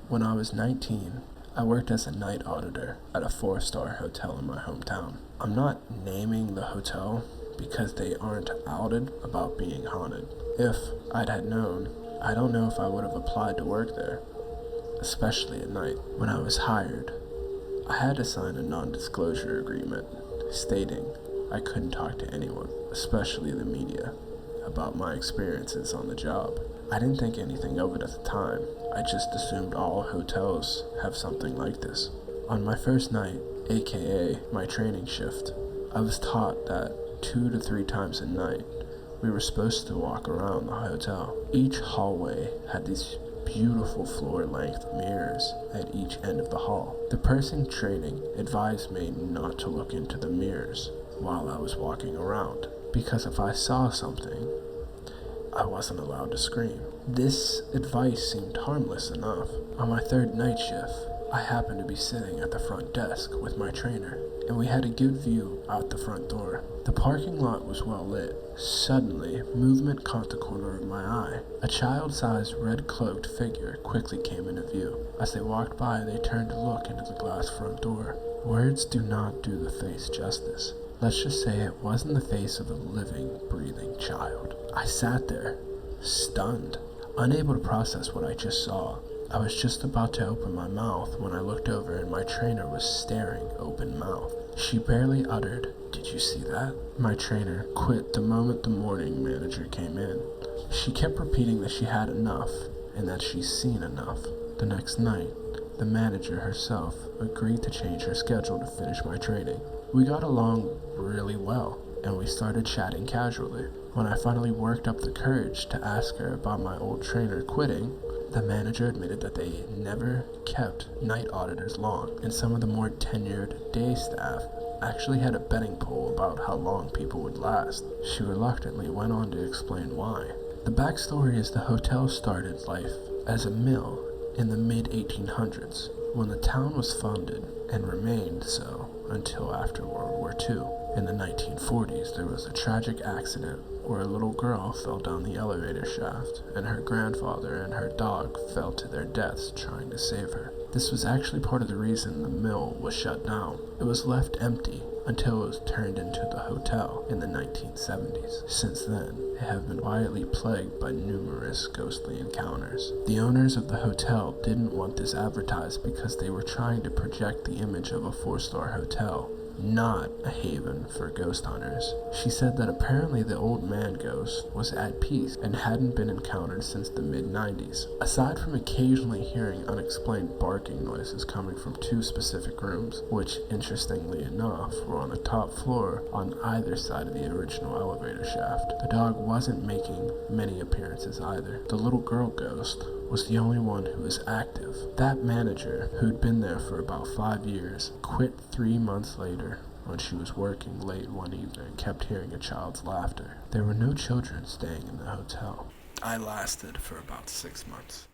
When I was 19, I worked as a night auditor at a 4-star hotel in my hometown. I'm not naming the hotel because they aren't outed about being haunted. If I'd had known, I don't know if I would have applied to work there, especially at night. When I was hired, I had to sign a non-disclosure agreement stating I couldn't talk to anyone, especially the media, about my experiences on the job. I didn't think anything of it at the time. I just assumed all hotels have something like this. On my first night, aka my training shift, I was taught that 2 to 3 times a night we were supposed to walk around the hotel. Each hallway had these beautiful floor-length mirrors at each end of the hall. The person training advised me not to look into the mirrors while I was walking around, because if I saw something, I wasn't allowed to scream. This advice seemed harmless enough. On my third night shift, I happened to be sitting at the front desk with my trainer, and we had a good view out the front door. The parking lot was well lit. Suddenly, movement caught the corner of my eye. A child-sized red-cloaked figure quickly came into view. As they walked by, they turned to look into the glass front door. Words do not do the face justice. Let's just say it wasn't the face of a living, breathing child. I sat there, stunned, unable to process what I just saw. I was just about to open my mouth when I looked over and my trainer was staring open-mouthed. She barely uttered, "Did you see that?" My trainer quit the moment the morning manager came in. She kept repeating that she had enough and that she's seen enough. The next night, the manager herself agreed to change her schedule to finish my training. We got along really well, and we started chatting casually. When I finally worked up the courage to ask her about my old trainer quitting, the manager admitted that they never kept night auditors long, and some of the more tenured day staff actually had a betting pool about how long people would last. She reluctantly went on to explain why. The backstory is the hotel started life as a mill in the mid-1800s, when the town was funded and remained so until after World War II. In the 1940s, there was a tragic accident where a little girl fell down the elevator shaft, and her grandfather and her dog fell to their deaths trying to save her. This was actually part of the reason the mill was shut down. It was left empty until it was turned into the hotel in the 1970s. Since then, it has been quietly plagued by numerous ghostly encounters. The owners of the hotel didn't want this advertised because they were trying to project the image of a 4-star hotel, not a haven for ghost hunters. She said that apparently the old man ghost was at peace and hadn't been encountered since the mid-90s. Aside from occasionally hearing unexplained barking noises coming from 2 specific rooms, which interestingly enough were on the top floor on either side of the original elevator shaft. The dog wasn't making many appearances either. The little girl ghost was the only one who was active. That manager, who'd been there for about 5 years, quit 3 months later when she was working late one evening and kept hearing a child's laughter. There were no children staying in the hotel. I lasted for about 6 months.